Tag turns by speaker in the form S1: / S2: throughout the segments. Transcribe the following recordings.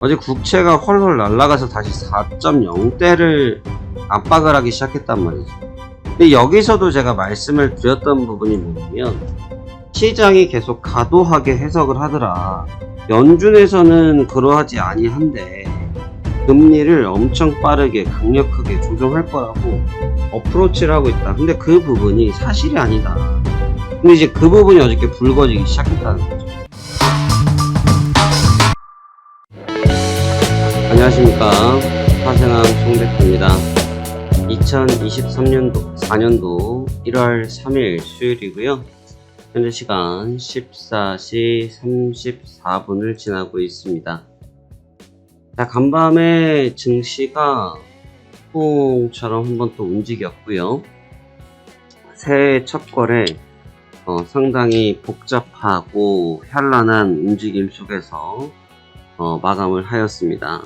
S1: 어제 국채가 훨훨 날아가서 다시 4.0대를 압박을 하기 시작했단 말이죠. 근데 여기서도 제가 말씀을 드렸던 부분이 뭐냐면, 시장이 계속 과도하게 해석을 하더라. 연준에서는 그러하지 아니한데 금리를 엄청 빠르게 강력하게 조정할 거라고 어프로치를 하고 있다. 근데 그 부분이 사실이 아니다. 근데 이제 그 부분이 어저께 불거지기 시작했다는 거죠. 안녕하십니까, 화생왕 송대표입니다. 2023년도 4년도 1월 3일 수요일이고요. 현재 시간 14시 34분을 지나고 있습니다. 자, 간밤에 증시가 뽕처럼 한번 또 움직였고요. 새해 첫 거래 상당히 복잡하고 현란한 움직임 속에서 마감을 하였습니다.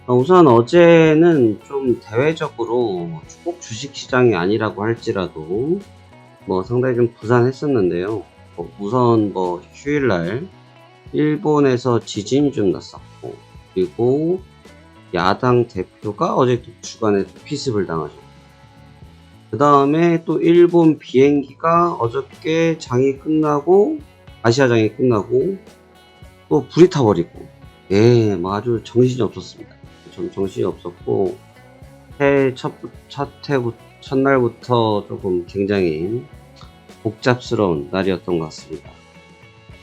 S1: 우선 어제는 좀 대외적으로 꼭 주식시장이 아니라고 할지라도 상당히 좀 부산했었는데요. 우선 휴일날 일본에서 지진이 좀 났었고, 그리고 야당 대표가 어제 또 주간에 피습을 당하셨고, 그 다음에 또 일본 비행기가 어저께 장이 끝나고, 아시아장이 끝나고 또 불이 타버리고, 아주 정신이 없었습니다. 좀 정신이 없었고, 새해 첫날부터 조금 굉장히 복잡스러운 날이었던 것 같습니다.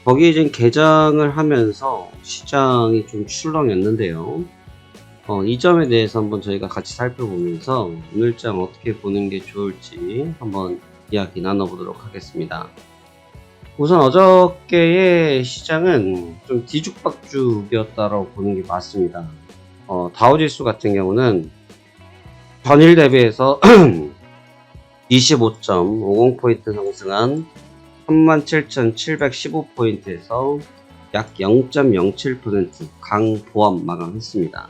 S1: 거기에 이제 개장을 하면서 시장이 좀 출렁였는데요. 이 점에 대해서 한번 저희가 같이 살펴보면서 오늘장 어떻게 보는 게 좋을지 한번 이야기 나눠보도록 하겠습니다. 우선 어저께의 시장은 좀 뒤죽박죽이었다고 보는 게 맞습니다. 다우지수 같은 경우는 전일 대비해서 25.50포인트 상승한 37,715포인트에서 약 0.07% 강보합 마감했습니다.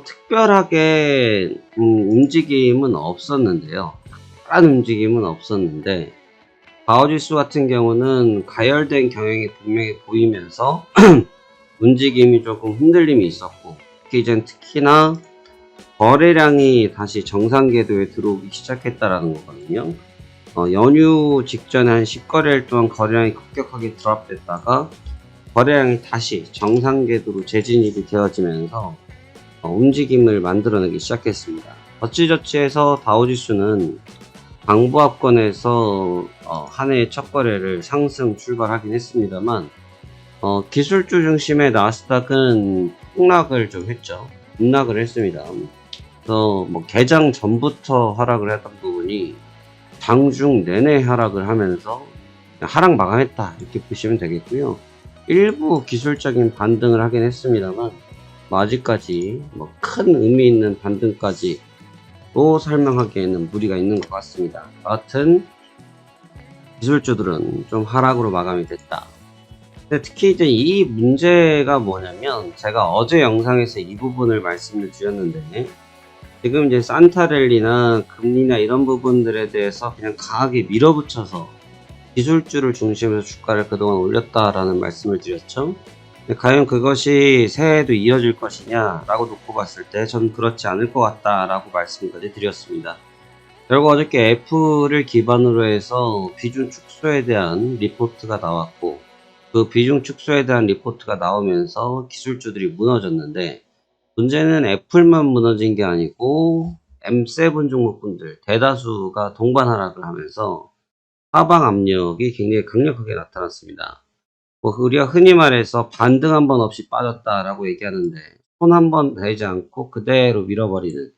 S1: 특별하게 움직임은 없었는데요. 특별한 움직임은 없었는데, 다우지수 같은 경우는 가열된 경향이 분명히 보이면서 움직임이 조금 흔들림이 있었고, 특히나 거래량이 다시 정상 궤도에 들어오기 시작했다라는 거거든요. 연휴 직전에 한 10거래일 동안 거래량이 급격하게 드랍됐다가 거래량이 다시 정상 궤도로 재진입이 되어지면서 움직임을 만들어내기 시작했습니다. 어찌저찌 해서 다우지수는 강보합권에서 한 해의 첫 거래를 상승 출발하긴 했습니다만, 기술주 중심의 나스닥은 폭락을 좀 했죠. 급락을 했습니다. 그래서 개장 전부터 하락을 했던 부분이 장중 내내 하락을 하면서 하락 마감했다, 이렇게 보시면 되겠고요. 일부 기술적인 반등을 하긴 했습니다만, 아직까지 큰 의미 있는 반등까지 또 설명하기에는 무리가 있는 것 같습니다. 여하튼 기술주들은 좀 하락으로 마감이 됐다. 근데 특히 이제 이 문제가 뭐냐면, 제가 어제 영상에서 이 부분을 말씀을 드렸는데, 지금 이제 산타랠리나 금리나 이런 부분들에 대해서 그냥 강하게 밀어붙여서 기술주를 중심으로 주가를 그동안 올렸다라는 말씀을 드렸죠. 과연 그것이 새해에도 이어질 것이냐 라고 놓고 봤을 때 전 그렇지 않을 것 같다 라고 말씀까지 드렸습니다. 결국 어저께 F를 기반으로 해서 비중 축소에 대한 리포트가 나왔고, 그 비중 축소에 대한 리포트가 나오면서 기술주들이 무너졌는데, 문제는 애플만 무너진 게 아니고 M7 종목분들 대다수가 동반 하락을 하면서 하방 압력이 굉장히 강력하게 나타났습니다. 우리가 흔히 말해서 반등 한 번 없이 빠졌다라고 얘기하는데, 손 한 번 대지 않고 그대로 밀어버리는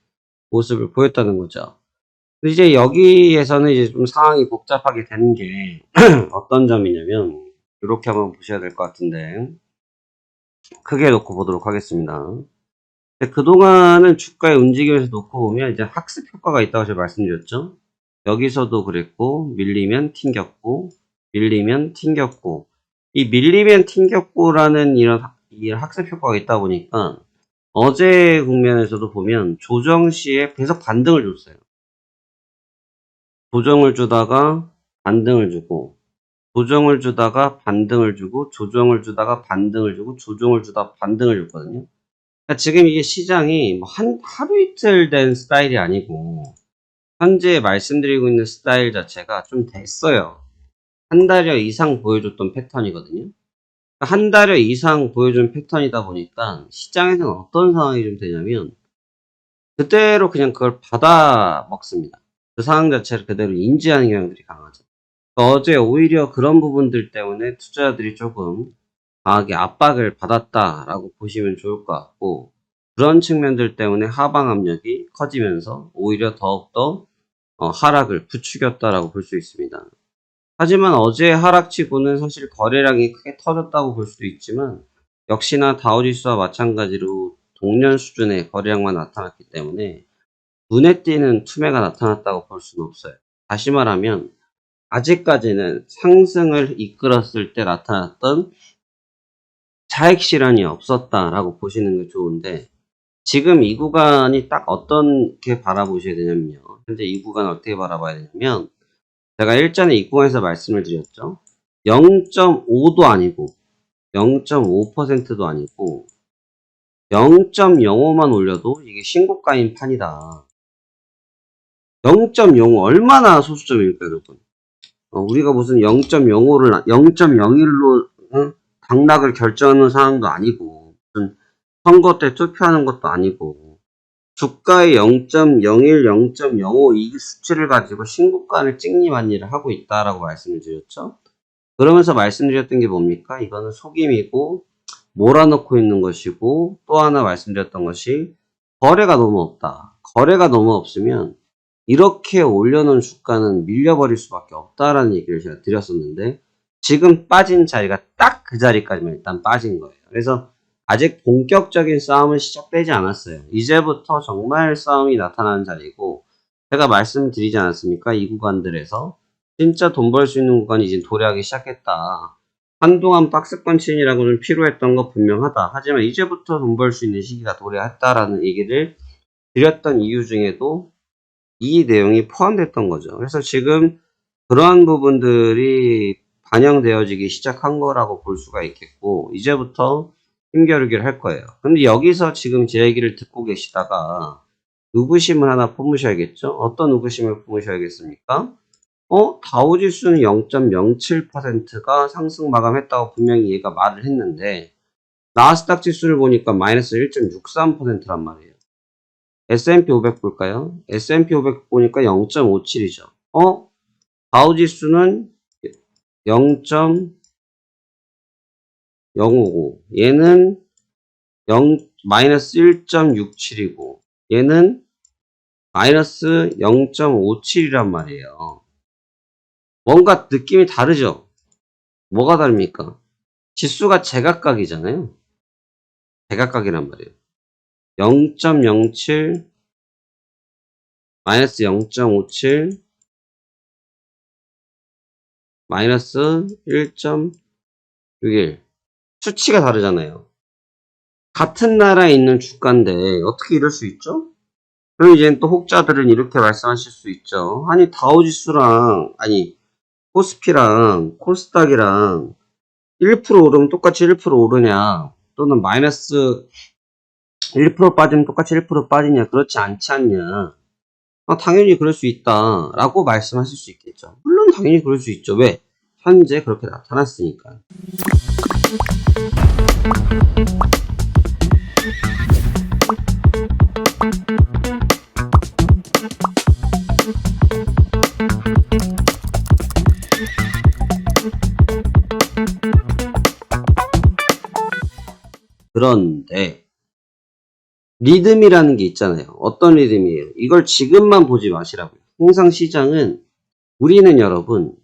S1: 모습을 보였다는 거죠. 근데 이제 여기에서는 이제 좀 상황이 복잡하게 되는 게 어떤 점이냐면, 이렇게 한번 보셔야 될 것 같은데, 크게 놓고 보도록 하겠습니다. 그동안은 주가의 움직임에서 놓고 보면 이제 학습 효과가 있다고 제가 말씀드렸죠. 여기서도 그랬고, 밀리면 튕겼고, 밀리면 튕겼고, 이 밀리면 튕겼고라는 이런 학습 효과가 있다 보니까 어제 국면에서도 보면 조정 시에 계속 반등을 줬어요. 조정을 주다가 반등을 주고, 조정을 주다가 반등을 주고, 조정을 주다가 반등을 주고, 조정을 주다가 반등을 줬거든요. 그러니까 지금 이게 시장이 뭐 하루 이틀 된 스타일이 아니고, 현재 말씀드리고 있는 스타일 자체가 좀 됐어요. 한 달여 이상 보여줬던 패턴이거든요. 한 달여 이상 보여준 패턴이다 보니까 시장에서는 어떤 상황이 좀 되냐면 그대로 그냥 그걸 받아 먹습니다. 그 상황 자체를 그대로 인지하는 경향들이 강하죠. 어제 오히려 그런 부분들 때문에 투자자들이 조금 강하게 압박을 받았다라고 보시면 좋을 것 같고, 그런 측면들 때문에 하방 압력이 커지면서 오히려 더욱더 하락을 부추겼다라고 볼 수 있습니다. 하지만 어제 하락치고는 사실 거래량이 크게 터졌다고 볼 수도 있지만, 역시나 다우지수와 마찬가지로 동년 수준의 거래량만 나타났기 때문에 눈에 띄는 투매가 나타났다고 볼 수는 없어요. 다시 말하면 아직까지는 상승을 이끌었을 때 나타났던 차익 실현이 없었다라고 보시는 게 좋은데, 지금 이 구간이 딱 어떻게 바라보셔야 되냐면요. 현재 이 구간 어떻게 바라봐야 되냐면, 제가 일전에 이 구간에서 말씀을 드렸죠. 0.5도 아니고 0.5%도 아니고 0.05만 올려도 이게 신고가인 판이다. 0.05 얼마나 소수점일까요, 여러분? 우리가 무슨 0.05를 0.01로 당락을 결정하는 상황도 아니고, 무슨 선거 때 투표하는 것도 아니고, 주가의 0.01, 0.05 이 수치를 가지고 신고가를 찍니만니를 하고 있다라고 말씀을 드렸죠. 그러면서 말씀드렸던 게 뭡니까? 이거는 속임이고 몰아넣고 있는 것이고, 또 하나 말씀드렸던 것이 거래가 너무 없다. 거래가 너무 없으면 이렇게 올려놓은 주가는 밀려버릴 수밖에 없다라는 얘기를 제가 드렸었는데, 지금 빠진 자리가 딱 그 자리까지만 일단 빠진 거예요. 그래서 아직 본격적인 싸움은 시작되지 않았어요. 이제부터 정말 싸움이 나타나는 자리고, 제가 말씀드리지 않았습니까? 이 구간들에서 진짜 돈 벌 수 있는 구간이 이제 도래하기 시작했다. 한동안 박스권 친이라고는 필요했던 거 분명하다. 하지만 이제부터 돈 벌 수 있는 시기가 도래했다라는 얘기를 드렸던 이유 중에도 이 내용이 포함됐던 거죠. 그래서 지금 그러한 부분들이 반영되어지기 시작한 거라고 볼 수가 있겠고, 이제부터 힘겨루기를 할 거예요. 근데 여기서 지금 제 얘기를 듣고 계시다가 의구심을 하나 품으셔야겠죠? 어떤 의구심을 품으셔야겠습니까? 다우지수는 0.07%가 상승 마감했다고 분명히 얘가 말을 했는데, 나스닥 지수를 보니까 마이너스 1.63%란 말이에요. S&P 500 볼까요? S&P 500 보니까 0.57이죠. 다우지수는 0.059. 얘는 마이너스 1.67이고, 얘는 마이너스 0.57이란 말이에요. 뭔가 느낌이 다르죠? 뭐가 다릅니까? 지수가 제각각이잖아요. 제각각이란 말이에요. 0.07, 마이너스 0.57, 마이너스 1.61. 수치가 다르잖아요. 같은 나라에 있는 주가인데 어떻게 이럴 수 있죠? 그럼 이제 또 혹자들은 이렇게 말씀하실 수 있죠. 아니 다우지수랑 코스피랑 코스닥이랑 1% 오르면 똑같이 1% 오르냐, 또는 마이너스 1% 빠지면 똑같이 1% 빠지냐, 그렇지 않지 않냐. 당연히 그럴 수 있다 라고 말씀하실 수 있겠죠. 물론 당연히 그럴 수 있죠. 왜? 현재 그렇게 나타났으니까. 그런데 리듬이라는 게 있잖아요. 어떤 리듬이에요? 이걸 지금만 보지 마시라고요. 항상 시장은, 우리는 여러분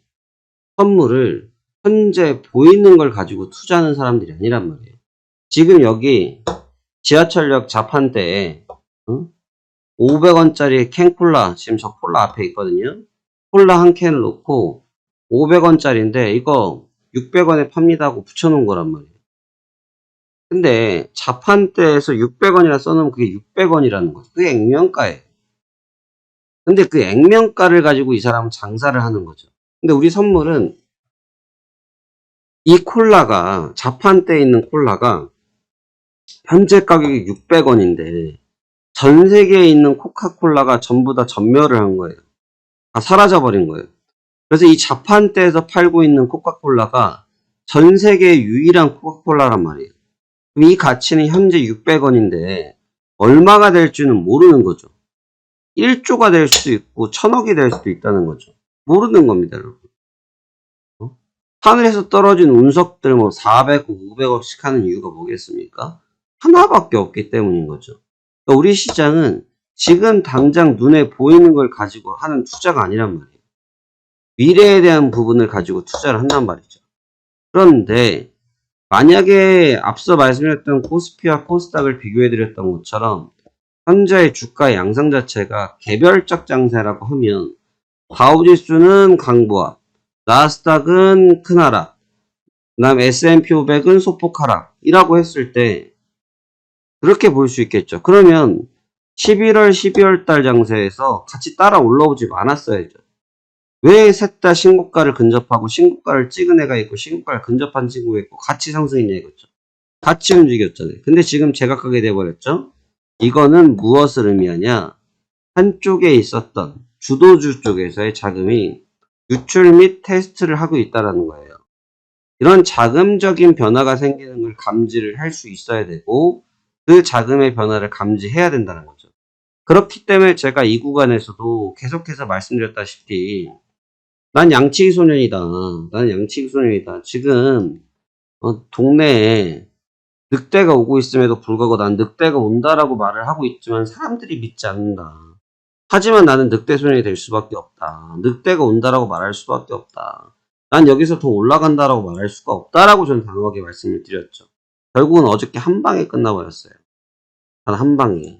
S1: 선물을 현재 보이는 걸 가지고 투자하는 사람들이 아니란 말이에요. 지금 여기 지하철역 자판대에 500원짜리 캔콜라, 지금 저 콜라 앞에 있거든요. 콜라 한 캔을 놓고 500원짜리인데 이거 600원에 팝니다 하고 붙여놓은 거란 말이에요. 근데 자판대에서 600원이라 써놓으면 그게 600원이라는 거죠. 그게 액면가예요. 근데 그 액면가를 가지고 이 사람은 장사를 하는 거죠. 근데 우리 선물은 이 콜라가, 자판대에 있는 콜라가 현재 가격이 600원인데 전 세계에 있는 코카콜라가 전부 다 전멸을 한 거예요. 다 사라져버린 거예요. 그래서 이 자판대에서 팔고 있는 코카콜라가 전 세계의 유일한 코카콜라란 말이에요. 그럼 이 가치는 현재 600원인데 얼마가 될지는 모르는 거죠. 1조가 될 수도 있고 1000억이 될 수도 있다는 거죠. 모르는 겁니다, 여러분. 하늘에서 떨어진 운석들 뭐 400억, 500억씩 하는 이유가 뭐겠습니까? 하나밖에 없기 때문인 거죠. 그러니까 우리 시장은 지금 당장 눈에 보이는 걸 가지고 하는 투자가 아니란 말이에요. 미래에 대한 부분을 가지고 투자를 한단 말이죠. 그런데 만약에 앞서 말씀드렸던 코스피와 코스닥을 비교해드렸던 것처럼 현재의 주가 양상 자체가 개별적 장세라고 하면 다우지수는 강보합, 나스닥은 큰 하락, 그 다음 S&P 500은 소폭 하락이라고 했을 때 그렇게 볼 수 있겠죠. 그러면 11월, 12월 달 장세에서 같이 따라 올라오지 않았어야죠. 왜 셋 다 신고가를 근접하고 신고가를 찍은 애가 있고 신고가를 근접한 친구가 있고 같이 상승했냐 이거죠. 같이 움직였잖아요. 근데 지금 제각각이 돼버렸죠. 이거는 무엇을 의미하냐? 한쪽에 있었던 주도주 쪽에서의 자금이 유출 및 테스트를 하고 있다는 거예요. 이런 자금적인 변화가 생기는 걸 감지를 할 수 있어야 되고 그 자금의 변화를 감지해야 된다는 거죠. 그렇기 때문에 제가 이 구간에서도 계속해서 말씀드렸다시피 난 양치기 소년이다. 나는 양치기 소년이다. 지금 동네에 늑대가 오고 있음에도 불구하고 난 늑대가 온다라고 말을 하고 있지만 사람들이 믿지 않는다. 하지만 나는 늑대 소년이 될 수밖에 없다. 늑대가 온다라고 말할 수밖에 없다. 난 여기서 더 올라간다라고 말할 수가 없다라고 저는 단호하게 말씀을 드렸죠. 결국은 어저께 한 방에 끝나버렸어요. 단 한 방에.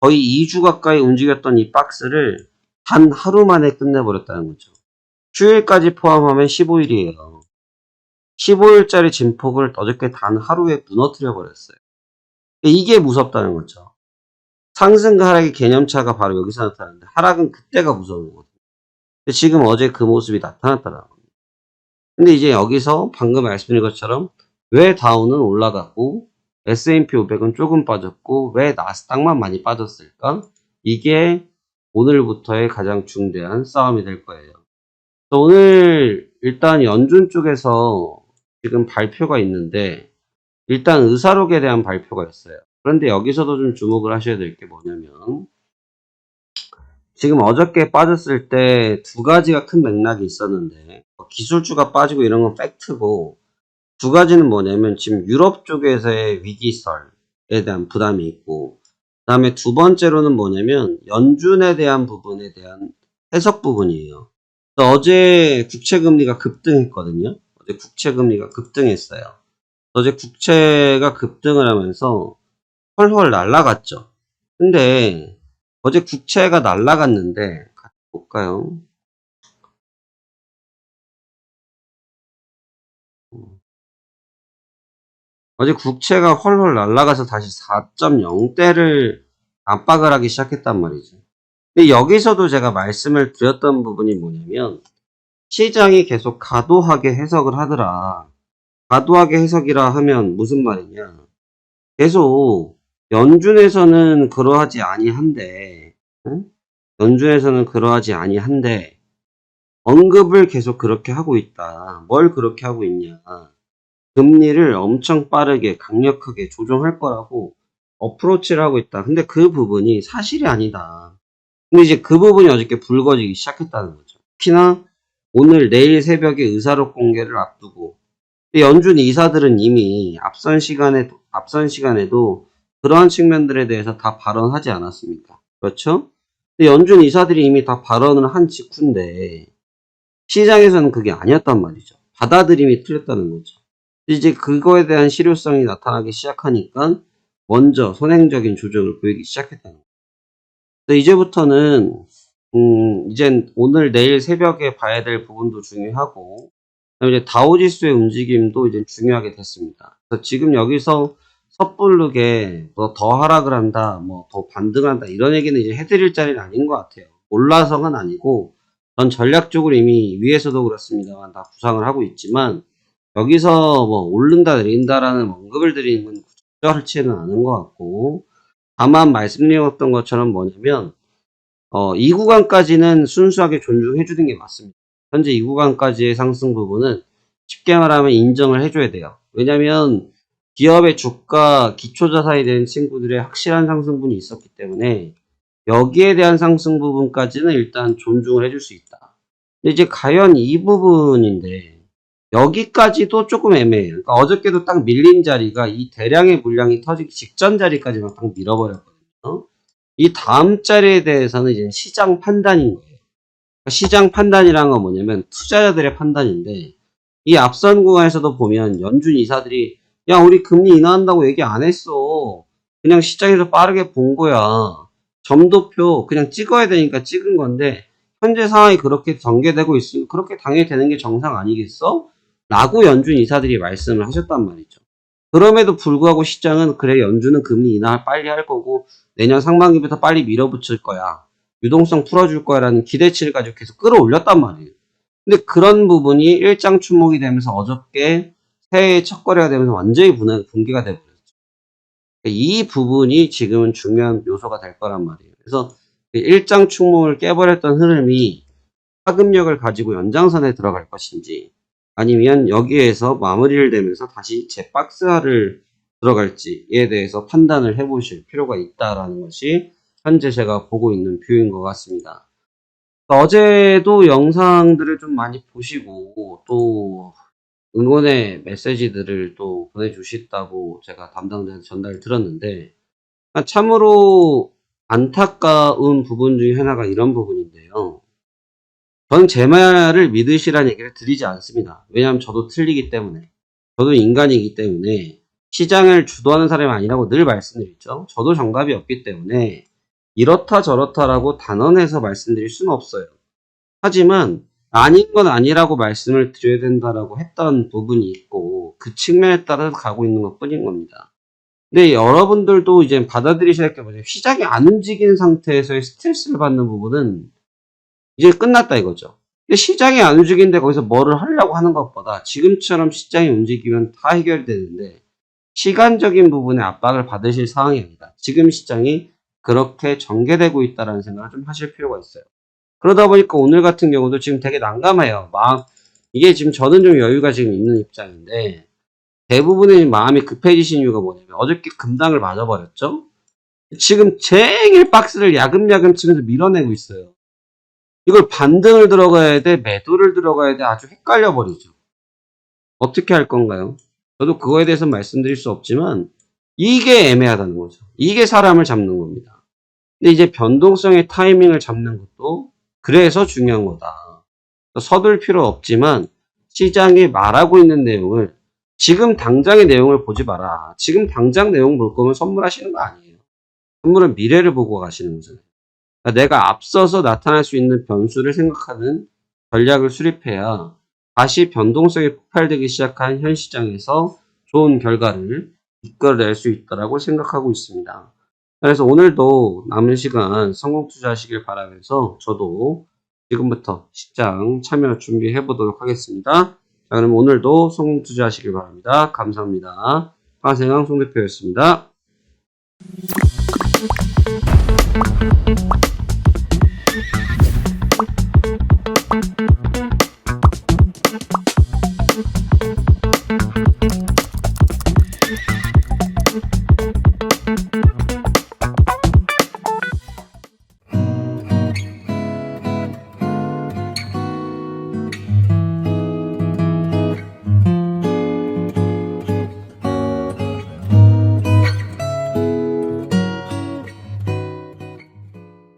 S1: 거의 2주 가까이 움직였던 이 박스를 단 하루 만에 끝내버렸다는 거죠. 휴일까지 포함하면 15일이에요. 15일짜리 진폭을 어저께 단 하루에 무너뜨려 버렸어요. 이게 무섭다는 거죠. 상승과 하락의 개념차가 바로 여기서 나타나는데 하락은 그때가 무서운 거거든요. 지금 어제 그 모습이 나타났다는 겁니다. 근데 이제 여기서 방금 말씀드린 것처럼 왜 다우는 올라가고 S&P 500은 조금 빠졌고 왜 나스닥만 많이 빠졌을까? 이게 오늘부터의 가장 중대한 싸움이 될 거예요. 오늘 일단 연준 쪽에서 지금 발표가 있는데 일단 의사록에 대한 발표가 있어요. 그런데 여기서도 좀 주목을 하셔야 될 게 뭐냐면 지금 어저께 빠졌을 때 두 가지가 큰 맥락이 있었는데 기술주가 빠지고 이런 건 팩트고 두 가지는 뭐냐면 지금 유럽 쪽에서의 위기설에 대한 부담이 있고 그 다음에 두 번째로는 뭐냐면 연준에 대한 부분에 대한 해석 부분이에요. 어제 국채금리가 급등했거든요. 어제 국채금리가 급등했어요. 어제 국채가 급등을 하면서 헐헐 날아갔죠. 근데 어제 국채가 날아갔는데 같이 볼까요? 어제 국채가 헐헐 날아가서 다시 4.0대를 압박을 하기 시작했단 말이죠. 근데 여기서도 제가 말씀을 드렸던 부분이 뭐냐면 시장이 계속 과도하게 해석을 하더라. 과도하게 해석이라 하면 무슨 말이냐. 계속 연준에서는 그러하지 아니한데 응? 연준에서는 그러하지 아니한데 언급을 계속 그렇게 하고 있다. 뭘 그렇게 하고 있냐. 금리를 엄청 빠르게 강력하게 조정할 거라고 어프로치를 하고 있다. 근데 그 부분이 사실이 아니다. 근데 이제 그 부분이 어저께 불거지기 시작했다는 거죠. 특히나 오늘 내일 새벽에 의사록 공개를 앞두고 연준 이사들은 이미 앞선 시간에도 그러한 측면들에 대해서 다 발언하지 않았습니까? 그렇죠? 근데 연준 이사들이 이미 다 발언을 한 직후인데 시장에서는 그게 아니었단 말이죠. 받아들임이 틀렸다는 거죠. 이제 그거에 대한 실효성이 나타나기 시작하니까 먼저 선행적인 조정을 보이기 시작했다는 거죠. 이제부터는 이젠 오늘 내일 새벽에 봐야 될 부분도 중요하고 이제 다우지수의 움직임도 이제 중요하게 됐습니다. 그래서 지금 여기서 섣부르게 뭐 더 하락을 한다, 뭐 더 반등한다 이런 얘기는 이제 해드릴 자리는 아닌 것 같아요. 올라서는 아니고 전 전략적으로 이미 위에서도 그렇습니다만 다 구상을 하고 있지만 여기서 뭐 오른다 내린다라는 언급을 드리는 건 적절치는 않은 것 같고, 다만 말씀드렸던 것처럼 뭐냐면 이 구간까지는 순수하게 존중해 주는 게 맞습니다. 현재 이 구간까지의 상승 부분은 쉽게 말하면 인정을 해줘야 돼요. 왜냐면 기업의 주가 기초자산이 되는 친구들의 확실한 상승분이 있었기 때문에 여기에 대한 상승 부분까지는 일단 존중을 해줄 수 있다. 근데 이제 과연 이 부분인데 여기까지도 조금 애매해요. 그러니까 어저께도 딱 밀린 자리가 이 대량의 물량이 터지기 직전 자리까지만 딱 밀어버렸거든요. 이 다음 자리에 대해서는 이제 시장 판단인 거예요. 그러니까 시장 판단이란 건 뭐냐면 투자자들의 판단인데, 이 앞선 구간에서도 보면 연준 이사들이 야 우리 금리 인하한다고 얘기 안 했어. 그냥 시장에서 빠르게 본 거야. 점도표 그냥 찍어야 되니까 찍은 건데 현재 상황이 그렇게 전개되고 있으면 그렇게 당연히 되는 게 정상 아니겠어? 라고 연준 이사들이 말씀을 하셨단 말이죠. 그럼에도 불구하고 시장은 그래 연준은 금리 인하 빨리 할 거고 내년 상반기부터 빨리 밀어붙일 거야. 유동성 풀어줄 거야 라는 기대치를 가지고 계속 끌어올렸단 말이에요. 근데 그런 부분이 일장 추목이 되면서 어저께 새해 첫 거래가 되면서 완전히 붕괴가 돼버렸죠. 이 부분이 지금은 중요한 요소가 될 거란 말이에요. 그래서 일장 추목을 깨버렸던 흐름이 하급력을 가지고 연장선에 들어갈 것인지 아니면 여기에서 마무리를 되면서 다시 재박스화를 들어갈지에 대해서 판단을 해보실 필요가 있다라는 것이 현재 제가 보고 있는 뷰인 것 같습니다. 어제도 영상들을 좀 많이 보시고 또 응원의 메시지들을 또 보내주셨다고 제가 담당자한테 전달을 드렸는데, 참으로 안타까운 부분 중에 하나가 이런 부분인데요. 저는 제 말을 믿으시라는 얘기를 드리지 않습니다. 왜냐하면 저도 틀리기 때문에, 저도 인간이기 때문에 시장을 주도하는 사람이 아니라고 늘 말씀드리죠. 저도 정답이 없기 때문에 이렇다 저렇다라고 단언해서 말씀드릴 수는 없어요. 하지만 아닌 건 아니라고 말씀을 드려야 된다라고 했던 부분이 있고 그 측면에 따라서 가고 있는 것 뿐인 겁니다. 근데 여러분들도 이제 받아들이셔야 할 게 뭐냐면 시장이 안 움직이는 상태에서의 스트레스를 받는 부분은 이제 끝났다 이거죠. 근데 시장이 안 움직이는데 거기서 뭐를 하려고 하는 것보다 지금처럼 시장이 움직이면 다 해결되는데 시간적인 부분에 압박을 받으실 상황이 아니다. 지금 시장이 그렇게 전개되고 있다는 생각을 좀 하실 필요가 있어요. 그러다 보니까 오늘 같은 경우도 지금 되게 난감해요. 이게 지금 저는 좀 여유가 지금 있는 입장인데 대부분의 마음이 급해지신 이유가 뭐냐면 어저께 금당을 맞아버렸죠? 지금 쟁일 박스를 야금야금 치면서 밀어내고 있어요. 이걸 반등을 들어가야 돼, 매도를 들어가야 돼, 아주 헷갈려 버리죠. 어떻게 할 건가요? 저도 그거에 대해서 말씀드릴 수 없지만 이게 애매하다는 거죠. 이게 사람을 잡는 겁니다. 근데 이제 변동성의 타이밍을 잡는 것도 그래서 중요한 거다. 서둘 필요 없지만 시장이 말하고 있는 내용을 지금 당장의 내용을 보지 마라. 지금 당장 내용 볼 거면 선물하시는 거 아니에요. 선물은 미래를 보고 가시는 거잖아요. 그러니까 내가 앞서서 나타날 수 있는 변수를 생각하는 전략을 수립해야 다시 변동성이 폭발되기 시작한 현 시장에서 좋은 결과를 이끌어낼 수 있다고 생각하고 있습니다. 그래서 오늘도 남은 시간 성공 투자하시길 바라면서 저도 지금부터 시장 참여 준비해 보도록 하겠습니다. 자, 그럼 오늘도 성공 투자하시길 바랍니다. 감사합니다. 화생강 송 대표였습니다.